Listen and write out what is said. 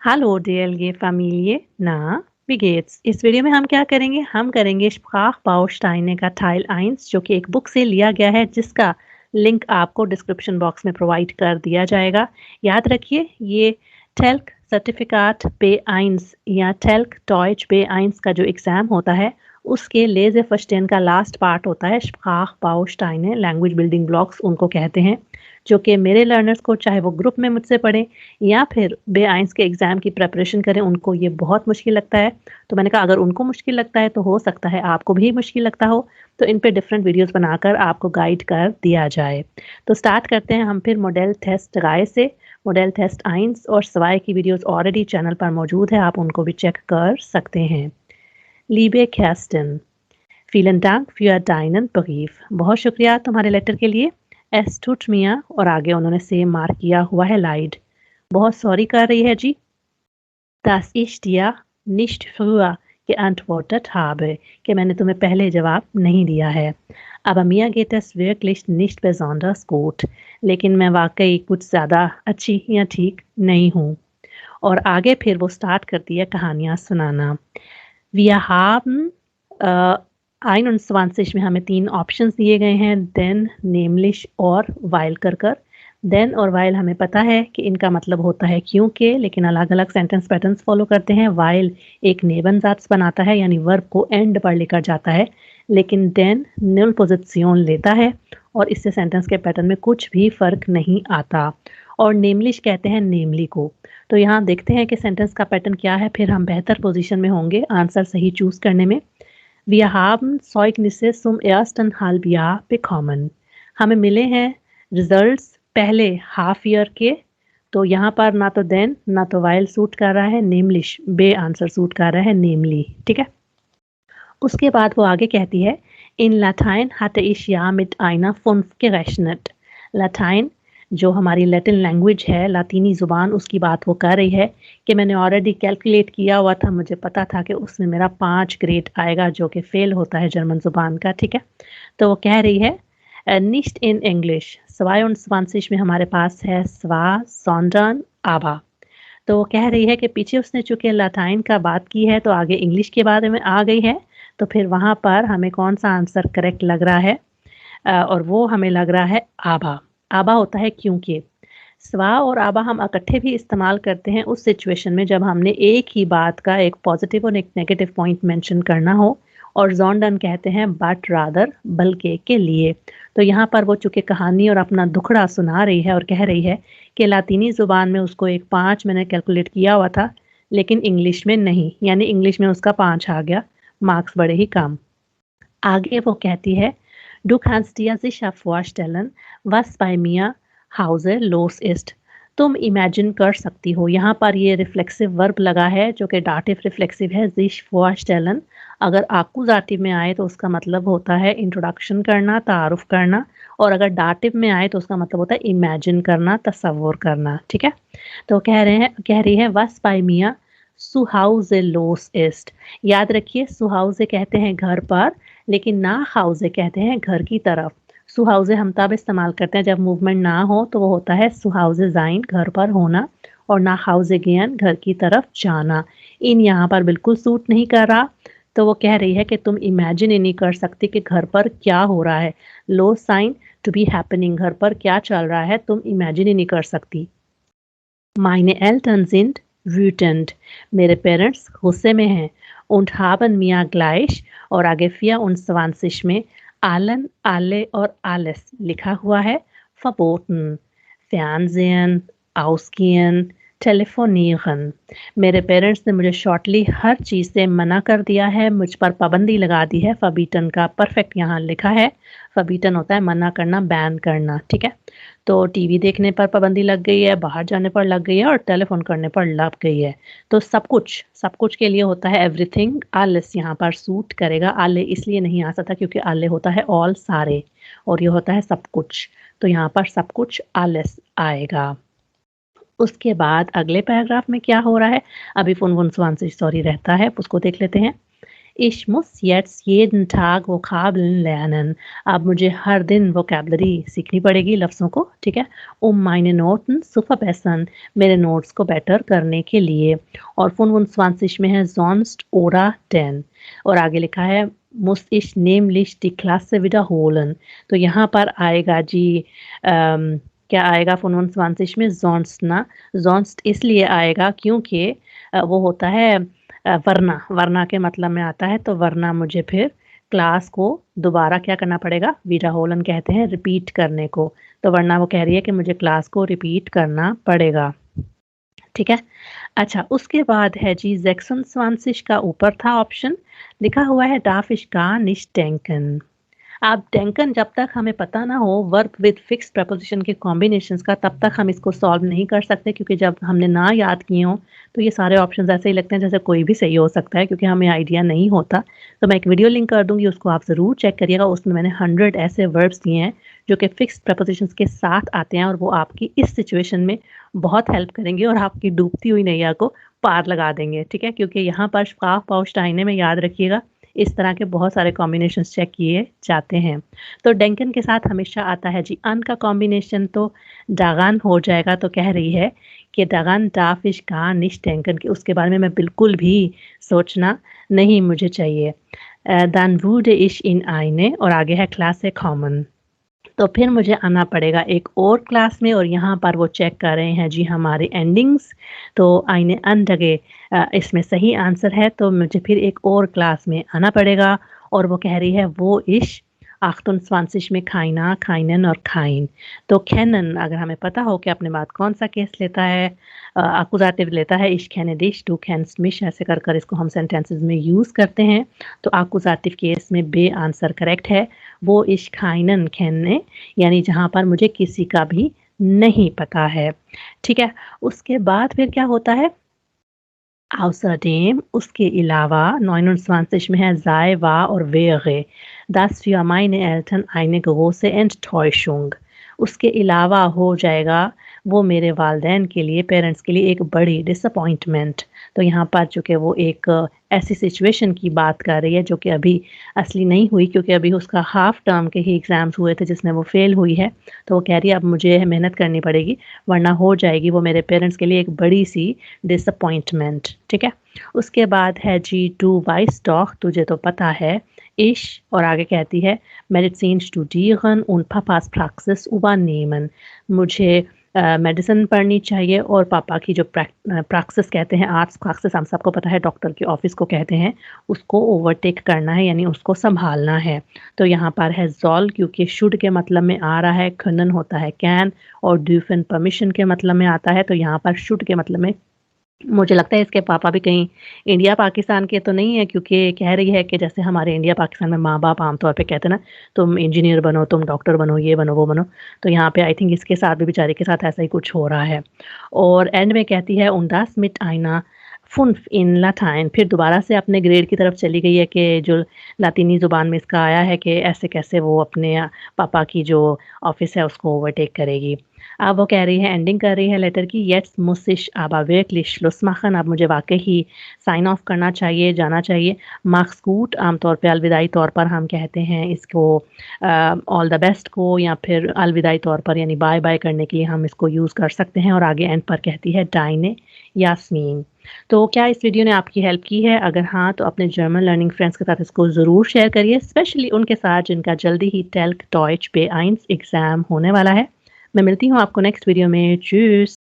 Hallo DLG Familie, na, wie geht's? इस video में हम क्या करेंगे? हम करेंगे Sprachbausteine का Teil 1 जो कि एक बुक से लिया गया है जिसका लिंक आपको डिस्क्रिप्शन बॉक्स में प्रोवाइड कर दिया जाएगा। याद रखिए ये टेल्क सर्टिफिकेट B1 या टेल्क डॉइच B1 का जो एग्ज़ाम होता है उसके लेज़र वर्स्टेन का लास्ट पार्ट होता है Sprachbausteine लैंग्वेज बिल्डिंग ब्लॉक्स उनको कहते हैं, जो कि मेरे लर्नर्स को चाहे वो ग्रुप में मुझसे पढ़ें या फिर B1 के एग्ज़ाम की प्रिपरेशन करें, उनको ये बहुत मुश्किल लगता है। तो मैंने कहा अगर उनको मुश्किल लगता है तो हो सकता है आपको भी मुश्किल लगता हो, तो इन पे डिफरेंट वीडियोज़ बनाकर आपको गाइड कर दिया जाए। तो स्टार्ट करते हैं हम फिर मॉडल टेस्ट राय से। मॉडल टेस्ट 1 और 2 की वीडियोज़ ऑलरेडी चैनल पर मौजूद है, आप उनको भी चेक कर सकते हैं। लिबे केर्स्टन, विelen Dank für deinen Brief। बहुत शुक्रिया तुम्हारे लेटर के लिए। Es tut mir और आगे उन्होंने सेम मार्क किया हुआ है leid। बहुत सॉरी कर रही है जी, dass ich dir nicht früher geantwortet habe, कि मैंने तुम्हें पहले जवाब नहीं दिया है। Aber mir geht es wirklich nicht besonders gut, लेकिन मैं वाकई कुछ ज़्यादा अच्छी या ठीक नहीं हूँ। और आगे फिर वो स्टार्ट करती है कहानियाँ सुनाना। Wir haben 21 में हमें 3 ऑप्शंस दिए गए हैं, देन, नेमलिश और वाइल कर। देन और वाइल हमें पता है कि इनका मतलब होता है क्योंकि, लेकिन अलग-अलग सेंटेंस पैटर्न्स फॉलो करते हैं। वाइल एक नेबनज़ात्स बनाता है यानी वर्ब को एंड पर लेकर जाता है, लेकिन देन नुल पोज़िशन लेता है और इससे सेंटेंस के पैटर्न में कुछ भी फ़र्क नहीं आता। और नेमलिश कहते हैं नेमली को। तो यहाँ देखते हैं कि सेंटेंस का पैटर्न क्या है, फिर हम बेहतर पोज़ीशन में होंगे आंसर सही चूज़ करने में। Wir haben Zeugnisse zum ersten Halbjahr bekommen। हमें मिले हैं रिजल्ट्स पहले हाफ ईयर के, तो यहाँ पर ना तो देन ना तो वाइल सूट कर रहा है, नेमलिश बे आंसर सूट कर रहा है नेमली, ठीक है। उसके बाद वो आगे कहती है इन लाटाइन hatte ich ja mit einer 5 gerechnet। लाटाइन जो हमारी लैटिन लैंग्वेज है, लातीनी ज़ुबान, उसकी बात वो कर रही है कि मैंने ऑलरेडी कैलकुलेट किया हुआ था, मुझे पता था कि उसमें मेरा 5 ग्रेड आएगा जो कि फ़ेल होता है जर्मन ज़ुबान का, ठीक है। तो वो कह रही है nicht in English 22 में हमारे पास है zwar, sondern, aber। तो वो कह रही है कि पीछे उसने चूँकि लाटाइन का बात की है तो आगे इंग्लिश के बारे में आ गई है, तो फिर वहाँ पर हमें कौन-सा आंसर करेक्ट लग रहा है और वो हमें लग रहा है आबा। आबा होता है क्योंकि। स्वा और आबा हम इकट्ठे भी इस्तेमाल करते हैं उस सिचुएशन में जब हमने एक ही बात का एक पॉजिटिव और एक नेगेटिव पॉइंट मेंशन करना हो, और ज़ॉन्डन कहते हैं बट रादर बल्कि के लिए। तो यहाँ पर वो चूँकि कहानी और अपना दुखड़ा सुना रही है और कह रही है कि लातीनी ज़ुबान में उसको एक 5 मैंने कैलकुलेट किया हुआ था, लेकिन इंग्लिश में नहीं, यानी इंग्लिश में उसका 5 आ गया, मार्क्स बड़े ही कम। आगे वो कहती है Du kannst dir sicher vorstellen, was bei mir Hause los ist। तुम इमेजिन कर सकती हो, यहाँ पर ये रिफ्लेक्सिव वर्ब लगा है जो कि डाटिव रिफ्लेक्सिव है, sich vorstellen। अगर आकुजाटिव में आए तो उसका मतलब होता है इंट्रोडक्शन करना, तारुफ करना, और अगर डाटिव में आए तो उसका मतलब होता है इमेजिन करना, तसव्वुर करना, ठीक है। तो कह रही है was bei mir zu Hause los ist। याद रखिए सुहाउज़े कहते हैं घर पर, लेकिन ना हाउज़े कहते हैं घर की तरफ। सुहाउज़े हम तब इस्तेमाल करते हैं जब मूवमेंट ना हो, तो वो होता है सुहाउज़े ज़ाइन घर पर होना, और ना हाउज़े गेन घर की तरफ जाना। इन यहाँ पर बिल्कुल सूट नहीं कर रहा, तो वो कह रही है कि तुम इमेजिन ही नहीं कर सकती कि घर पर क्या हो रहा है। लो साइन टू बी हैपनिंग, घर पर क्या चल रहा है तुम इमेजिन ही नहीं कर सकती। Meine Eltern sind wütend। मेरे पेरेंट्स गुस्से में हैं। Und haben mir gleich और आगे 24 में allen, alle और alles लिखा हुआ है verboten। Fernsehen, ausgehen, telefonieren। मेरे पेरेंट्स ने मुझे शॉर्टली हर चीज़ से मना कर दिया है, मुझ पर पाबंदी लगा दी है। verbieten का परफेक्ट यहाँ लिखा है। verbieten होता है मना करना, बैन करना, ठीक है। तो टीवी देखने पर पाबंदी लग गई है, बाहर जाने पर लग गई है और टेलीफ़ोन करने पर लग गई है। तो सब कुछ के लिए होता है एवरीथिंग। आलिस यहाँ पर सूट करेगा। आले इसलिए नहीं आ सकता क्योंकि आले होता है ऑल सारे, और ये होता है सब कुछ। तो यहाँ पर सब कुछ आलिस आएगा। उसके बाद अगले पैराग्राफ में क्या हो रहा है, अभी 25 सॉरी रहता है, उसको देख लेते हैं। Ich muss jetzt jeden Tag Vokabeln lernen. अब मुझे हर दिन वोकैबुलरी सीखनी पड़ेगी लफ्ज़ों को, ठीक है? Um meine Noten zu verbessern, मेरे नोट्स को बेटर करने के लिए। और 25 में है sonst oder denn और आगे लिखा है muss ich nämlich die Klasse wiederholen। तो यहाँ पर आएगा जी क्या आएगा 25 में sonst ना, sonst इसलिए आएगा क्योंकि वो होता है वरना, वरना के मतलब में आता है तो वरना मुझे फिर क्लास को दोबारा क्या करना पड़ेगा? विडाहोलन कहते हैं रिपीट करने को। तो वरना वो कह रही है कि मुझे क्लास को रिपीट करना पड़ेगा। ठीक है? अच्छा उसके बाद है जी 26 का ऊपर था ऑप्शन, लिखा हुआ है darf ich gar nicht denken। अब denken जब तक हमें पता ना हो वर्ब विद फिक्स्ड प्रपोजिशन के कॉम्बिनेशंस का तब तक हम इसको सॉल्व नहीं कर सकते क्योंकि जब हमने ना याद किए हों तो ये सारे ऑप्शंस ऐसे ही लगते हैं जैसे कोई भी सही हो सकता है क्योंकि हमें आइडिया नहीं होता। तो मैं एक वीडियो लिंक कर दूँगी उसको आप ज़रूर चेक करिएगा, उसमें मैंने 100 ऐसे वर्ब्स दिए हैं जो कि फिक्स्ड प्रपोजिशंस के साथ आते हैं और वो आपकी इस सिचुएशन में बहुत हेल्प करेंगे और आपकी डूबती हुई नैया को पार लगा देंगे, ठीक है? क्योंकि यहाँ पर श्काफ पाउच टाइने में याद रखिएगा इस तरह के बहुत सारे कॉम्बिनेशंस चेक किए जाते हैं। तो डेंकन के साथ हमेशा आता है जी अन का कॉम्बिनेशन तो डागान हो जाएगा। तो कह रही है कि डागान dwarf ich gar nicht denken कि उसके बारे में मैं बिल्कुल भी सोचना नहीं मुझे चाहिए। dann würde ich in eine और आगे है Klasse kommen। तो फिर मुझे आना पड़ेगा एक और क्लास में और यहाँ पर वो चेक कर रहे हैं जी हमारे एंडिंग्स। तो eine andere इसमें सही आंसर है तो मुझे फिर एक और क्लास में आना पड़ेगा और वो कह रही है वो ich 28 में keiner, keinen और kein। तो kennen अगर हमें पता हो कि अपने बाद कौन-सा केस लेता है एक्कुज़ेटिव लेता है ich kenne dich, du kennst mich ऐसे कर कर इसको हम सेंटेंसेस में यूज़ करते हैं। तो एक्कुज़ेटिव केस में बे आंसर करेक्ट है। वो ich keinen kenne यानी जहाँ पर मुझे किसी का भी नहीं पता है। ठीक है? उसके बाद फिर क्या होता है? Außerdem उसके अलावा 29 में है sei, war और wäre, das für meine Eltern eine große Enttäuschung। उसके अलावा हो जाएगा वो मेरे वालिदैन के लिए पेरेंट्स के लिए एक बड़ी डिसअपॉइंटमेंट। तो यहाँ पर चूँकि वो एक ऐसी सिचुएशन की बात कर रही है जो कि अभी असली नहीं हुई क्योंकि अभी उसका हाफ टर्म के ही एग्ज़ाम्स हुए थे जिसमें वो फ़ेल हुई है। तो वो कह रही है अब मुझे मेहनत करनी पड़ेगी वरना हो जाएगी वो मेरे पेरेंट्स के लिए एक बड़ी-सी डिसअपॉइंटमेंट, ठीक है? उसके बाद है जी du weißt doch तुझे तो पता है, ich और आगे कहती है Medizin studieren und Papas Praxis übernehmen। मुझे मेडिसिन पढ़नी चाहिए और पापा की जो प्रैक्टिस कहते हैं आर्ट्स प्रैक्टिस हम सबको पता है डॉक्टर की ऑफिस को कहते हैं, उसको ओवरटेक करना है यानी उसको संभालना है। तो यहाँ पर है soll क्योंकि शुड के मतलब में आ रहा है, können होता है कैन और dürfen परमिशन के मतलब में आता है। तो यहाँ पर शुड के मतलब में मुझे लगता है इसके पापा भी कहीं इंडिया पाकिस्तान के तो नहीं है क्योंकि कह रही है कि जैसे हमारे इंडिया पाकिस्तान में माँ-बाप आमतौर पे कहते हैं ना, तुम इंजीनियर बनो, तुम डॉक्टर बनो, ये बनो, वो बनो। तो यहाँ पे आई थिंक इसके साथ भी बेचारे के साथ ऐसा ही कुछ हो रहा है। और एंड में कहती है und das mit einer 5 in Latein फिर दोबारा से अपने ग्रेड की तरफ चली गई है कि जो लातीनी ज़ुबान में इसका आया है कि ऐसे कैसे वो अपने पापा की जो ऑफ़िस है उसको ओवरटेक करेगी। अब वो कह रही है एंडिंग कर रही है लेटर की jetzt muss ich aber wirklich Schluss machen अब मुझे वाक़ई ही साइन ऑफ करना चाहिए, जाना चाहिए। mach's gut आमतौर पे अलविदाई तौर पर हम कहते हैं इसको ऑल द बेस्ट को या फिर अलविदाई तौर पर यानी बाय बाय करने के लिए हम इसको यूज़ कर सकते हैं और आगे एंड पर कहती है deine यास्मीन। तो क्या इस वीडियो ने आपकी हेल्प की है? अगर हाँ, तो अपने जर्मन लर्निंग फ्रेंड्स के साथ इसको ज़रूर शेयर करिए, स्पेशली उनके साथ जिनका जल्दी ही टेल्क डॉइच B1 एग्ज़ाम होने वाला है। मैं मिलती हूँ आपको नेक्स्ट वीडियो में। Tschüss।